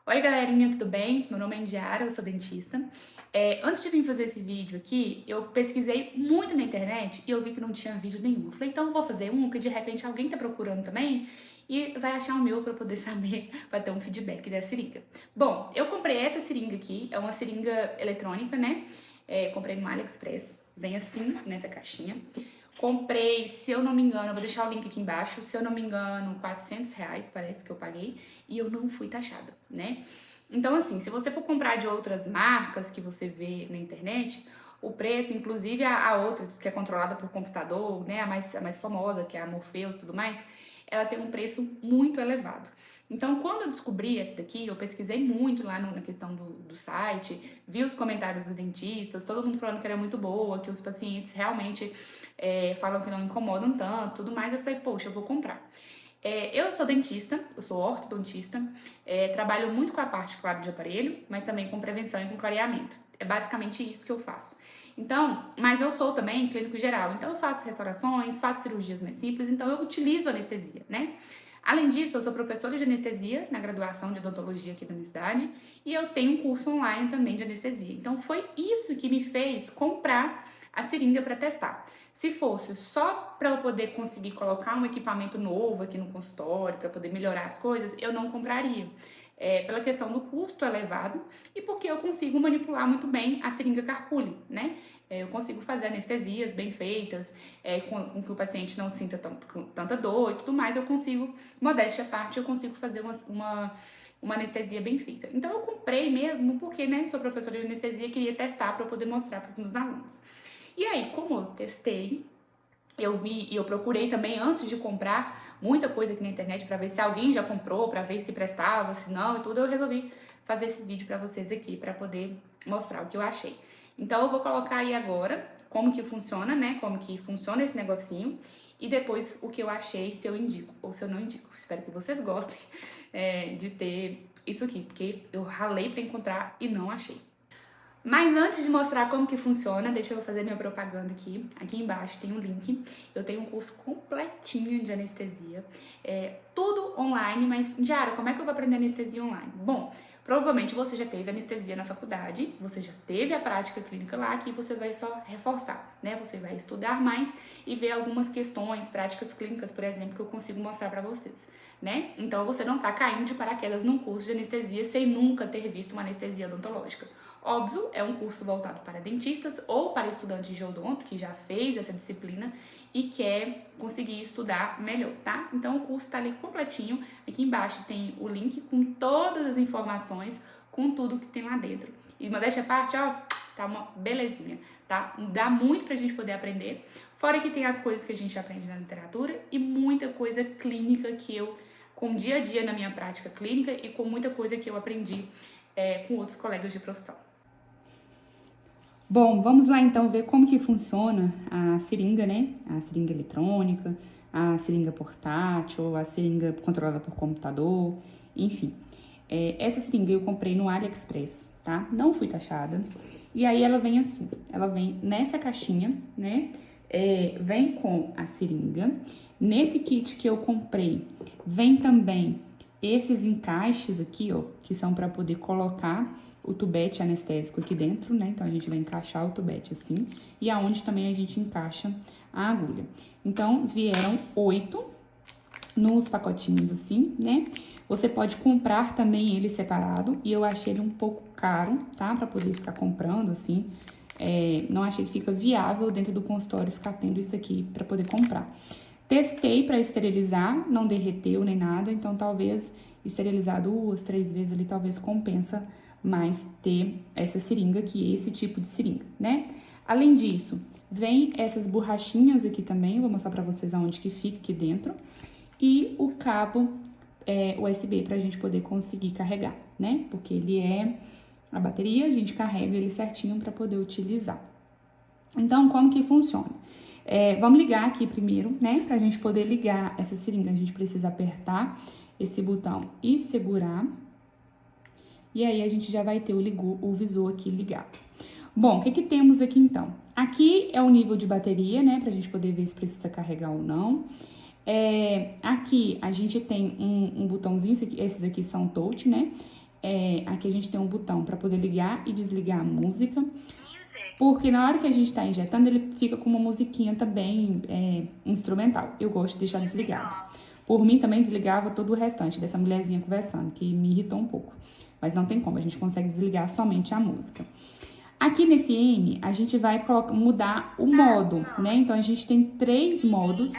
Oi galerinha, tudo bem? Meu nome é Indiara, eu sou dentista. Antes de vir fazer esse vídeo aqui, eu pesquisei muito na internet e eu vi que não tinha vídeo nenhum. Eu falei, então eu vou fazer um que de repente alguém tá procurando também e vai achar o meu pra poder saber, pra ter um feedback da seringa. Bom, eu comprei essa seringa aqui, é uma seringa eletrônica, né? Comprei no AliExpress, vem assim, nessa caixinha. Comprei, se eu não me engano, eu vou deixar o link aqui embaixo, se eu não me engano, R$ 400 parece que eu paguei, e eu não fui taxada, né? Então, assim, se você for comprar de outras marcas que você vê na internet, o preço, inclusive a outra que é controlada por computador, né, a mais famosa, que é a Morpheus e tudo mais, ela tem um preço muito elevado. Então, quando eu descobri essa daqui, eu pesquisei muito lá na questão do site, vi os comentários dos dentistas, todo mundo falando que era muito boa, que os pacientes realmente falam que não incomodam tanto, tudo mais. Eu falei, poxa, eu vou comprar. Eu sou dentista, eu sou ortodontista, trabalho muito com a parte, claro, de aparelho, mas também com prevenção e com clareamento. É basicamente isso que eu faço. Então, mas eu sou também clínico geral, então eu faço restaurações, faço cirurgias mais simples, então eu utilizo anestesia, né? Além disso, eu sou professora de anestesia na graduação de odontologia aqui da minha cidade e eu tenho um curso online também de anestesia. Então, foi isso que me fez comprar a seringa para testar. Se fosse só para eu poder conseguir colocar um equipamento novo aqui no consultório, para poder melhorar as coisas, eu não compraria. Pela questão do custo elevado e porque eu consigo manipular muito bem a seringa carpule, né? Eu consigo fazer anestesias bem feitas, com que o paciente não sinta tanta dor e tudo mais. Eu consigo, modéstia à parte, eu consigo fazer uma anestesia bem feita. Então eu comprei mesmo porque, né, sou professora de anestesia e queria testar para eu poder mostrar para os meus alunos. E aí, como eu testei, eu vi e eu procurei também antes de comprar muita coisa aqui na internet para ver se alguém já comprou, para ver se prestava, se não e tudo, eu resolvi fazer esse vídeo para vocês aqui para poder mostrar o que eu achei. Então eu vou colocar aí agora como que funciona, né? Como que funciona esse negocinho e depois o que eu achei, se eu indico ou se eu não indico. Espero que vocês gostem de ter isso aqui, porque eu ralei para encontrar e não achei. Mas antes de mostrar como que funciona, deixa eu fazer minha propaganda aqui. Aqui embaixo tem um link. Eu tenho um curso completinho de anestesia. Tudo online, mas, Diara, como é que eu vou aprender anestesia online? Bom, provavelmente você já teve anestesia na faculdade, você já teve a prática clínica lá, que você vai só reforçar, né? Você vai estudar mais e ver algumas questões, práticas clínicas, por exemplo, que eu consigo mostrar pra vocês, né? Então você não tá caindo de paraquedas num curso de anestesia sem nunca ter visto uma anestesia odontológica. Óbvio, é um curso voltado para dentistas ou para estudantes de odonto que já fez essa disciplina e quer conseguir estudar melhor, tá? Então o curso tá ali completinho. Aqui embaixo tem o link com todas as informações, com tudo que tem lá dentro. E modéstia à parte, ó, tá uma belezinha, tá? Dá muito pra gente poder aprender. Fora que tem as coisas que a gente aprende na literatura e muita coisa clínica que eu, com dia a dia na minha prática clínica e com muita coisa que eu aprendi com outros colegas de profissão. Bom, vamos lá então ver como que funciona a seringa, né? A seringa eletrônica, a seringa portátil, a seringa controlada por computador, enfim. Essa seringa eu comprei no AliExpress, tá? Não fui taxada. E aí ela vem assim, ela vem nessa caixinha, né? Vem com a seringa. Nesse kit que eu comprei, vem também esses encaixes aqui, ó, que são para poder colocar o tubete anestésico aqui dentro, né? Então, a gente vai encaixar o tubete assim, e aonde também a gente encaixa a agulha. Então, vieram 8 nos pacotinhos assim, né? Você pode comprar também ele separado, e eu achei ele um pouco caro, tá? Pra poder ficar comprando, assim. Não achei que fica viável dentro do consultório ficar tendo isso aqui pra poder comprar. Testei pra esterilizar, não derreteu nem nada, então talvez esterilizar 2, 3 vezes ali, talvez compensa mais ter essa seringa aqui, esse tipo de seringa, né? Além disso, vem essas borrachinhas aqui também, vou mostrar pra vocês aonde que fica aqui dentro, e o cabo USB pra gente poder conseguir carregar, né? Porque ele a bateria, a gente carrega ele certinho pra poder utilizar. Então, como que funciona? Vamos ligar aqui primeiro, né? Pra gente poder ligar essa seringa, a gente precisa apertar esse botão e segurar. E aí, a gente já vai ter o visor aqui ligado. Bom, o que temos aqui, então? Aqui é o nível de bateria, né? Pra gente poder ver se precisa carregar ou não. Aqui, a gente tem um botãozinho, esses aqui são touch, né? aqui a gente tem um botão para poder ligar e desligar a música. Porque na hora que a gente está injetando, ele fica com uma musiquinha também instrumental. Eu gosto de deixar desligado. Por mim, também desligava todo o restante dessa mulherzinha conversando, que me irritou um pouco. Mas não tem como, a gente consegue desligar somente a música. Aqui nesse M, a gente vai mudar o modo, né? Então, a gente tem 3 modos,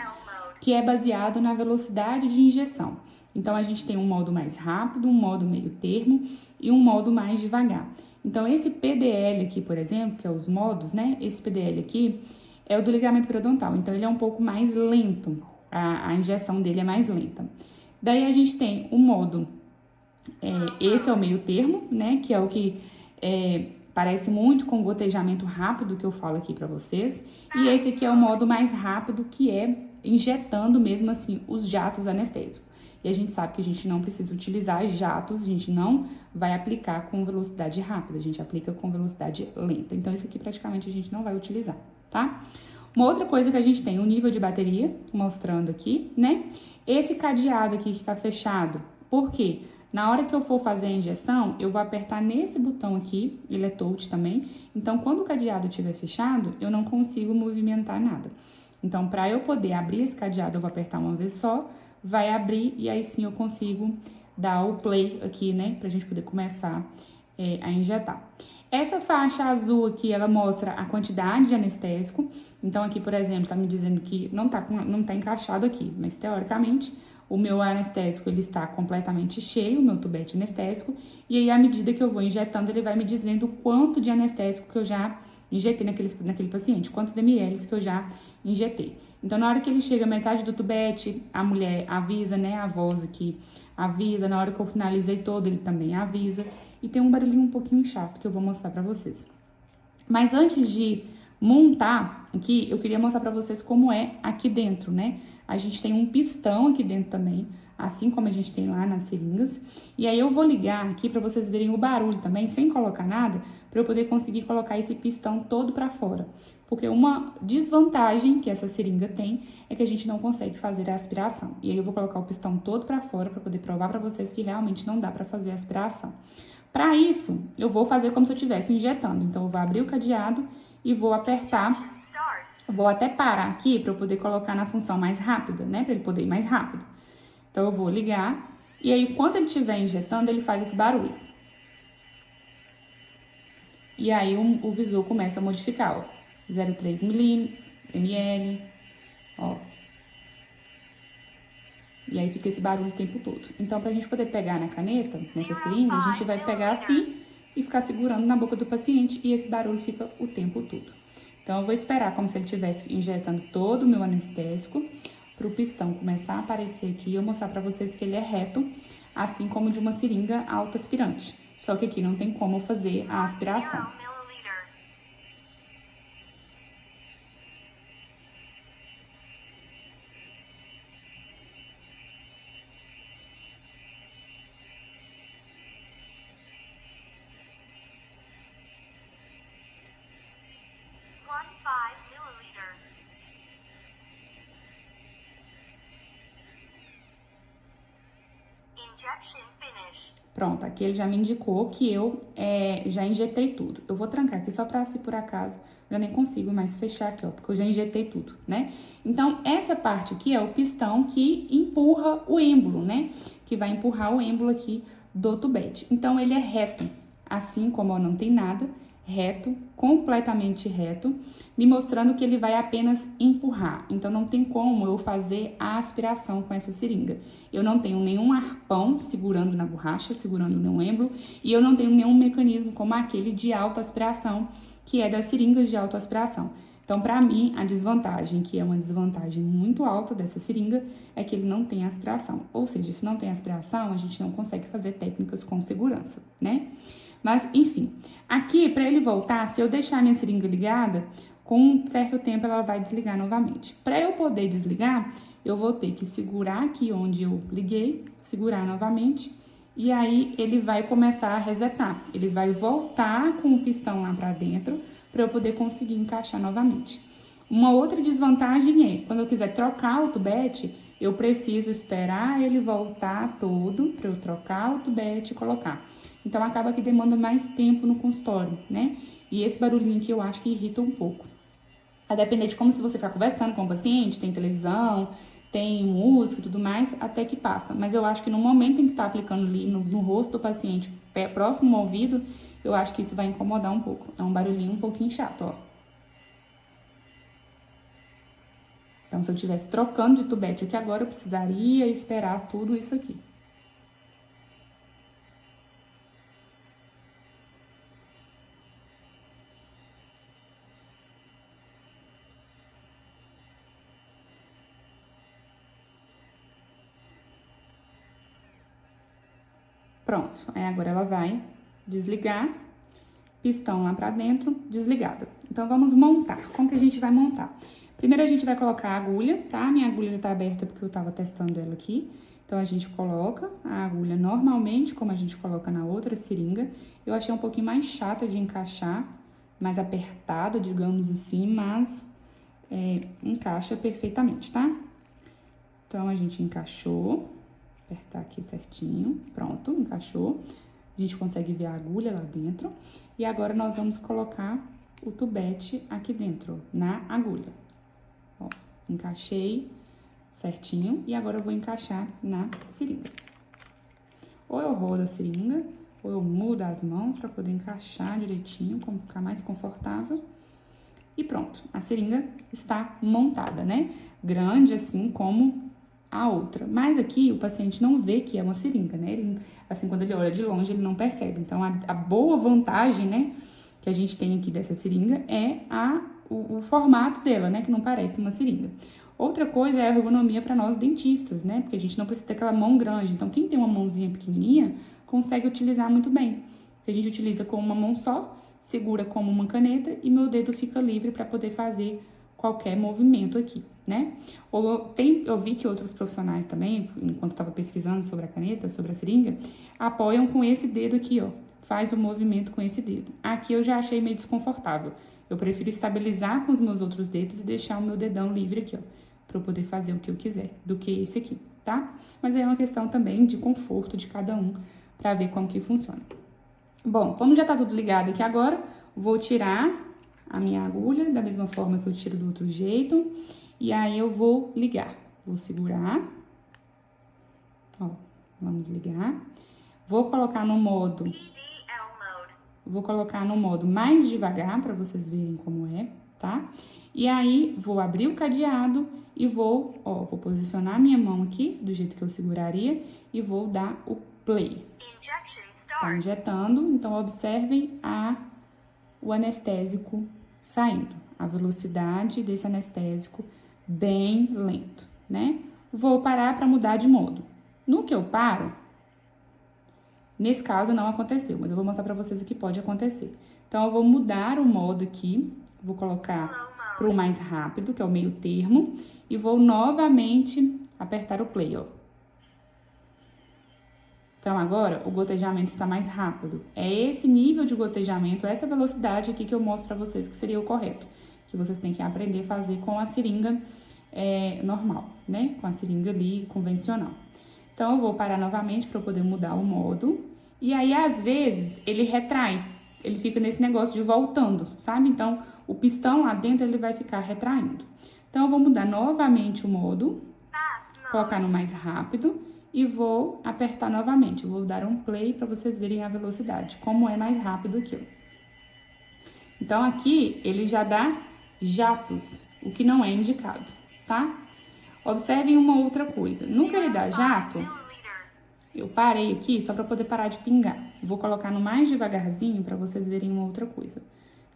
que é baseado na velocidade de injeção. Então, a gente tem um modo mais rápido, um modo meio termo e um modo mais devagar. Então, esse PDL aqui, por exemplo, que é os modos, né? Esse PDL aqui é o do ligamento periodontal. Então, ele é um pouco mais lento. A injeção dele é mais lenta. Daí, a gente tem o modo, esse é o meio termo, né? Que é o que parece muito com o gotejamento rápido que eu falo aqui pra vocês. E esse aqui é o modo mais rápido, que é injetando mesmo assim os jatos anestésicos. E a gente sabe que a gente não precisa utilizar jatos, a gente não vai aplicar com velocidade rápida, a gente aplica com velocidade lenta. Então, esse aqui praticamente a gente não vai utilizar, tá? Uma outra coisa que a gente tem, o nível de bateria, mostrando aqui, né? Esse cadeado aqui que tá fechado, por quê? Na hora que eu for fazer a injeção, eu vou apertar nesse botão aqui, ele é touch também. Então, quando o cadeado estiver fechado, eu não consigo movimentar nada. Então, para eu poder abrir esse cadeado, eu vou apertar uma vez só, vai abrir e aí sim eu consigo dar o play aqui, né? Pra gente poder começar a injetar. Essa faixa azul aqui, ela mostra a quantidade de anestésico. Então, aqui, por exemplo, tá me dizendo que não tá encaixado aqui, mas teoricamente, o meu anestésico, ele está completamente cheio, o meu tubete anestésico. E aí, à medida que eu vou injetando, ele vai me dizendo quanto de anestésico que eu já injetei naquele paciente, quantos ml que eu já injetei. Então, na hora que ele chega à metade do tubete, a mulher avisa, né, a voz aqui avisa. Na hora que eu finalizei todo, ele também avisa. E tem um barulhinho um pouquinho chato que eu vou mostrar pra vocês. Mas antes de montar aqui, eu queria mostrar pra vocês como é aqui dentro, né? A gente tem um pistão aqui dentro também, assim como a gente tem lá nas seringas. E aí eu vou ligar aqui pra vocês verem o barulho também, sem colocar nada, pra eu poder conseguir colocar esse pistão todo pra fora. Porque uma desvantagem que essa seringa tem é que a gente não consegue fazer a aspiração. E aí eu vou colocar o pistão todo pra fora pra poder provar pra vocês que realmente não dá pra fazer a aspiração. Para isso, eu vou fazer como se eu estivesse injetando. Então, eu vou abrir o cadeado e vou apertar. Vou até parar aqui para eu poder colocar na função mais rápida, né? Para ele poder ir mais rápido. Então, eu vou ligar. E aí, quando ele estiver injetando, ele faz esse barulho. E aí, o visor começa a modificar, ó. 0,3 ml, ó. E aí fica esse barulho o tempo todo. Então, pra gente poder pegar na caneta, nessa seringa, a gente vai pegar assim e ficar segurando na boca do paciente e esse barulho fica o tempo todo. Então, eu vou esperar como se ele estivesse injetando todo o meu anestésico pro pistão começar a aparecer aqui e eu mostrar pra vocês que ele é reto, assim como de uma seringa autoaspirante. Só que aqui não tem como eu fazer a aspiração. Pronto, aqui ele já me indicou que eu já injetei tudo. Eu vou trancar aqui só pra, se por acaso, eu nem consigo mais fechar aqui, ó, porque eu já injetei tudo, né? Então, essa parte aqui é o pistão que empurra o êmbolo, né? Que vai empurrar o êmbolo aqui do tubete. Então, ele é reto, assim como ó, não tem nada, reto, completamente reto, me mostrando que ele vai apenas empurrar. Então, não tem como eu fazer a aspiração com essa seringa. Eu não tenho nenhum arpão segurando na borracha, segurando no êmbolo, e eu não tenho nenhum mecanismo como aquele de autoaspiração, que é das seringas de autoaspiração. Então, para mim, a desvantagem, que é uma desvantagem muito alta dessa seringa, é que ele não tem aspiração. Ou seja, se não tem aspiração, a gente não consegue fazer técnicas com segurança, né? Mas, enfim, aqui, para ele voltar, se eu deixar minha seringa ligada, com um certo tempo ela vai desligar novamente. Para eu poder desligar, eu vou ter que segurar aqui onde eu liguei, segurar novamente, e aí ele vai começar a resetar. Ele vai voltar com o pistão lá para dentro, para eu poder conseguir encaixar novamente. Uma outra desvantagem é, quando eu quiser trocar o tubete, eu preciso esperar ele voltar todo, para eu trocar o tubete e colocar. Então, acaba que demanda mais tempo no consultório, né? E esse barulhinho aqui eu acho que irrita um pouco. A depender de como se você ficar conversando com o paciente, tem televisão, tem música e tudo mais, até que passa. Mas eu acho que no momento em que tá aplicando ali no rosto do paciente, próximo ao ouvido, eu acho que isso vai incomodar um pouco. É um barulhinho um pouquinho chato, ó. Então, se eu estivesse trocando de tubete aqui agora, eu precisaria esperar tudo isso aqui. Pronto, aí agora ela vai desligar, pistão lá pra dentro, desligada. Então, vamos montar. Como que a gente vai montar? Primeiro, a gente vai colocar a agulha, tá? Minha agulha já tá aberta porque eu tava testando ela aqui. Então, a gente coloca a agulha normalmente, como a gente coloca na outra seringa. Eu achei um pouquinho mais chata de encaixar, mais apertada, digamos assim, mas encaixa perfeitamente, tá? Então, a gente encaixou. Apertar aqui certinho, pronto, encaixou. A gente consegue ver a agulha lá dentro. E agora, nós vamos colocar o tubete aqui dentro, na agulha. Ó, encaixei certinho e agora eu vou encaixar na seringa. Ou eu rodo a seringa, ou eu mudo as mãos para poder encaixar direitinho, como ficar mais confortável. E pronto, a seringa está montada, né? Grande assim como a outra. Mas aqui o paciente não vê que é uma seringa, né? Ele, assim, quando ele olha de longe, ele não percebe. Então, a boa vantagem, né, que a gente tem aqui dessa seringa é o formato dela, né, que não parece uma seringa. Outra coisa é a ergonomia para nós dentistas, né? Porque a gente não precisa ter aquela mão grande. Então, quem tem uma mãozinha pequenininha consegue utilizar muito bem. A gente utiliza com uma mão só, segura como uma caneta e meu dedo fica livre para poder fazer qualquer movimento aqui, né? Eu vi que outros profissionais também, enquanto estava pesquisando sobre a caneta, sobre a seringa, apoiam com esse dedo aqui, ó. Faz o movimento com esse dedo. Aqui eu já achei meio desconfortável. Eu prefiro estabilizar com os meus outros dedos e deixar o meu dedão livre aqui, ó, para eu poder fazer o que eu quiser, do que esse aqui, tá? Mas é uma questão também de conforto de cada um, para ver como que funciona. Bom, como já tá tudo ligado aqui agora, vou tirar a minha agulha, da mesma forma que eu tiro do outro jeito. E aí, eu vou ligar. Vou segurar. Ó, vamos ligar. Vou colocar no modo... Vou colocar no modo mais devagar, para vocês verem como é, tá? E aí, vou abrir o cadeado e vou posicionar minha mão aqui, do jeito que eu seguraria, e vou dar o play. Tá injetando, então observem o anestésico saindo. A velocidade desse anestésico bem lento, né? Vou parar para mudar de modo. No que eu paro, nesse caso não aconteceu, mas eu vou mostrar para vocês o que pode acontecer. Então, eu vou mudar o modo aqui, vou colocar para o mais rápido, que é o meio termo, e vou novamente apertar o play, ó. Então, agora, o gotejamento está mais rápido. É esse nível de gotejamento, essa velocidade aqui que eu mostro para vocês que seria o correto. Que vocês têm que aprender a fazer com a seringa normal, né? Com a seringa ali convencional. Então, eu vou parar novamente para eu poder mudar o modo. E aí, às vezes, ele retrai. Ele fica nesse negócio de voltando, sabe? Então, o pistão lá dentro, ele vai ficar retraindo. Então, eu vou mudar novamente o modo. Colocar no mais rápido. E vou apertar novamente. Eu vou dar um play para vocês verem a velocidade, como é mais rápido aqui, ó. Então, aqui, ele já dá jatos, o que não é indicado, tá? Observem uma outra coisa. No que ele dá jato, eu parei aqui só para poder parar de pingar. Vou colocar no mais devagarzinho para vocês verem uma outra coisa.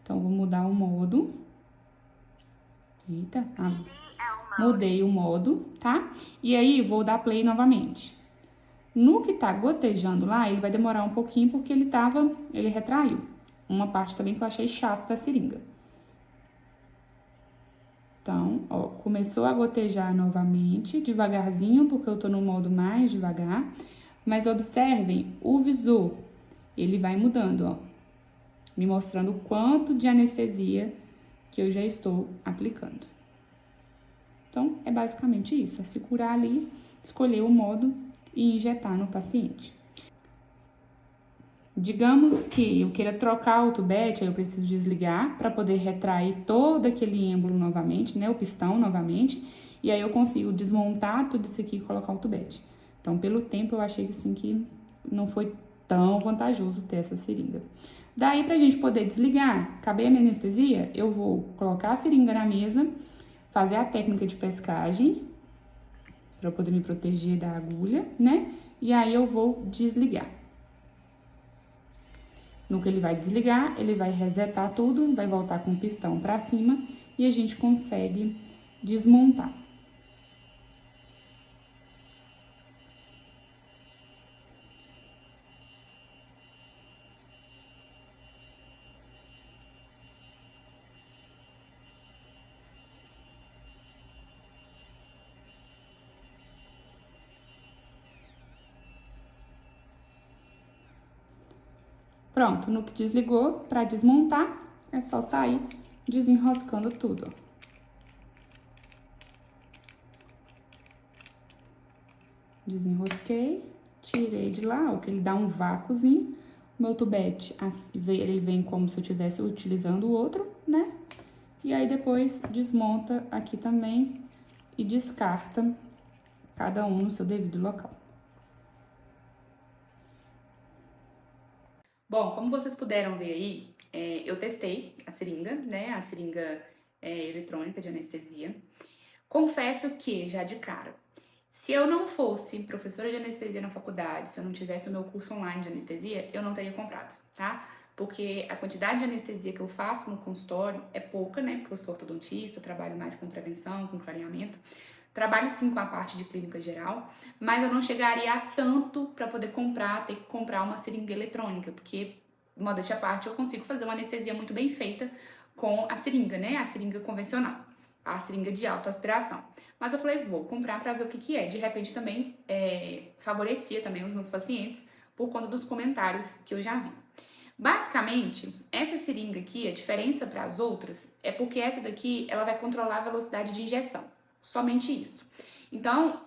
Então, vou mudar o modo. Eita, mudei o modo, tá? E aí, vou dar play novamente. No que tá gotejando lá, ele vai demorar um pouquinho porque ele retraiu. Uma parte também que eu achei chato da seringa. Então, ó, começou a gotejar novamente, devagarzinho, porque eu tô no modo mais devagar. Mas observem o visor, ele vai mudando, ó. Me mostrando o quanto de anestesia que eu já estou aplicando. Então, é basicamente isso, é se curar ali, escolher o modo e injetar no paciente. Digamos que eu queira trocar o tubete, aí eu preciso desligar para poder retrair todo aquele êmbolo novamente, né, o pistão novamente, e aí eu consigo desmontar tudo isso aqui e colocar o tubete. Então, pelo tempo, eu achei assim que não foi tão vantajoso ter essa seringa. Daí, pra gente poder desligar, acabei a minha anestesia, eu vou colocar a seringa na mesa, fazer a técnica de pescagem, para poder me proteger da agulha, né? E aí eu vou desligar. No que ele vai desligar, ele vai resetar tudo, vai voltar com o pistão para cima e a gente consegue desmontar. Pronto, no que desligou, para desmontar, é só sair desenroscando tudo, ó. Desenrosquei, tirei de lá, ó, que ele dá um vácuozinho. Meu tubete, ele vem como se eu estivesse utilizando o outro, né? E aí depois desmonta aqui também e descarta cada um no seu devido local. Bom, como vocês puderam ver aí, eu testei a seringa, né? A seringa eletrônica de anestesia. Confesso que, já de cara, se eu não fosse professora de anestesia na faculdade, se eu não tivesse o meu curso online de anestesia, eu não teria comprado, tá? Porque a quantidade de anestesia que eu faço no consultório é pouca, né? Porque eu sou ortodontista, trabalho mais com prevenção, com clareamento. Trabalho sim com a parte de clínica geral, mas eu não chegaria a tanto para poder comprar, ter que comprar uma seringa eletrônica, porque, modéstia à parte, eu consigo fazer uma anestesia muito bem feita com a seringa, né? A seringa convencional, a seringa de autoaspiração. Mas eu falei, vou comprar para ver o que que é. De repente também favorecia também os meus pacientes por conta dos comentários que eu já vi. Basicamente, essa seringa aqui, a diferença para as outras é porque essa daqui, ela vai controlar a velocidade de injeção. Somente isso. Então,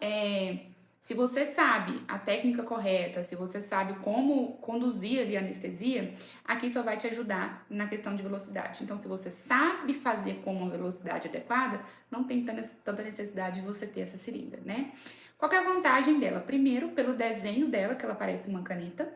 se você sabe a técnica correta, se você sabe como conduzir ali a anestesia, aqui só vai te ajudar na questão de velocidade. Então, se você sabe fazer com uma velocidade adequada, não tem tanta necessidade de você ter essa seringa, né? Qual que é a vantagem dela? Primeiro, pelo desenho dela, que ela parece uma caneta.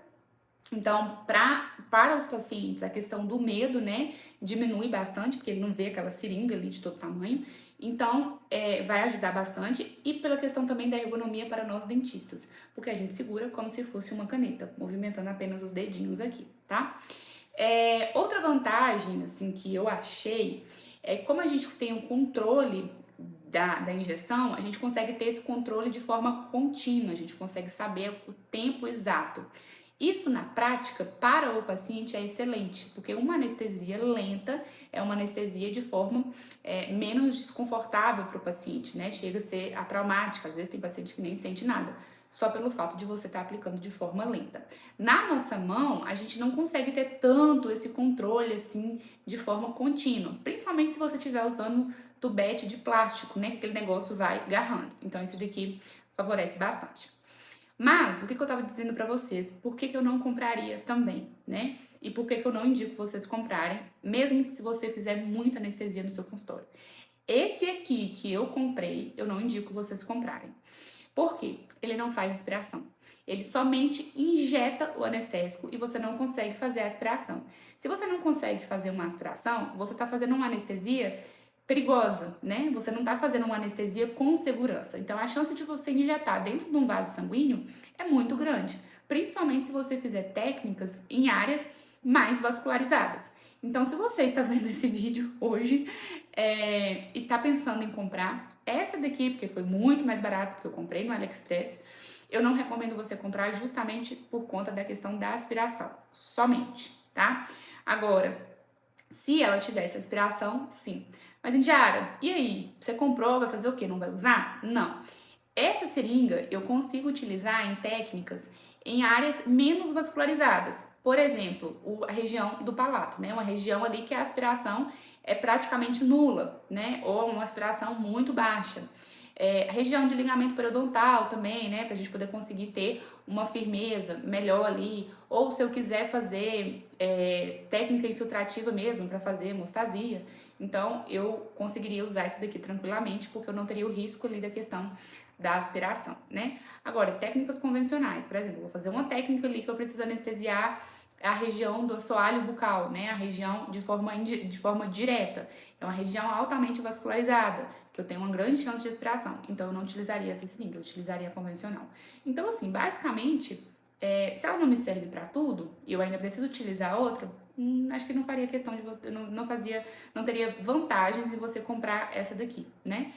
Então, para os pacientes, a questão do medo, né, diminui bastante, porque ele não vê aquela seringa ali de todo tamanho. Então, vai ajudar bastante. E pela questão também da ergonomia para nós dentistas, porque a gente segura como se fosse uma caneta, movimentando apenas os dedinhos aqui, tá? Outra vantagem, assim, que eu achei, é como a gente tem o controle da injeção, a gente consegue ter esse controle de forma contínua, a gente consegue saber o tempo exato. Isso, na prática, para o paciente é excelente, porque uma anestesia lenta é uma anestesia de forma menos desconfortável para o paciente, né? Chega a ser traumática, às vezes tem paciente que nem sente nada, só pelo fato de você estar aplicando de forma lenta. Na nossa mão, a gente não consegue ter tanto esse controle, assim, de forma contínua, principalmente se você estiver usando tubete de plástico, né? Que aquele negócio vai agarrando. Então, esse daqui favorece bastante. Mas, o que eu tava dizendo pra vocês, por que eu não compraria também, né? E por que eu não indico vocês comprarem, mesmo que se você fizer muita anestesia no seu consultório. Esse aqui que eu comprei, eu não indico vocês comprarem. Por quê? Ele não faz aspiração. Ele somente injeta o anestésico e você não consegue fazer a aspiração. Se você não consegue fazer uma aspiração, você tá fazendo uma anestesia perigosa, né? Você não tá fazendo uma anestesia com segurança. Então, a chance de você injetar dentro de um vaso sanguíneo é muito grande, principalmente se você fizer técnicas em áreas mais vascularizadas. Então, se você está vendo esse vídeo hoje e tá pensando em comprar essa daqui, porque foi muito mais barato, porque eu comprei no AliExpress, eu não recomendo você comprar justamente por conta da questão da aspiração, somente, tá? Agora, se ela tivesse aspiração, sim. Mas, Indiara, e aí? Você comprou, vai fazer o quê? Não vai usar? Não. Essa seringa eu consigo utilizar em técnicas em áreas menos vascularizadas. Por exemplo, a região do palato, né? Uma região ali que a aspiração é praticamente nula, né? Ou uma aspiração muito baixa. A região de ligamento periodontal também, né, pra gente poder conseguir ter uma firmeza melhor ali, ou se eu quiser fazer técnica infiltrativa mesmo para fazer hemostasia, então eu conseguiria usar esse daqui tranquilamente, porque eu não teria o risco ali da questão da aspiração, né? Agora, técnicas convencionais, por exemplo, eu vou fazer uma técnica ali que eu preciso anestesiar a região do assoalho bucal, né? A região de forma direta. É uma região altamente vascularizada, que eu tenho uma grande chance de aspiração. Então, eu não utilizaria essa seringa, eu utilizaria a convencional. Então, assim, basicamente, se ela não me serve para tudo e eu ainda preciso utilizar outra, acho que não faria questão de você, não teria vantagens em você comprar essa daqui, né?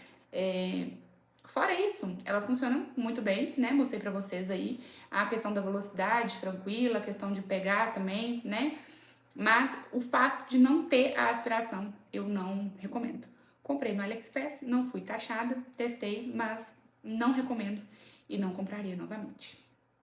Fora isso, ela funciona muito bem, né? Mostrei pra vocês aí a questão da velocidade tranquila, a questão de pegar também, né? Mas o fato de não ter a aspiração, eu não recomendo. Comprei no AliExpress, não fui taxada, testei, mas não recomendo e não compraria novamente.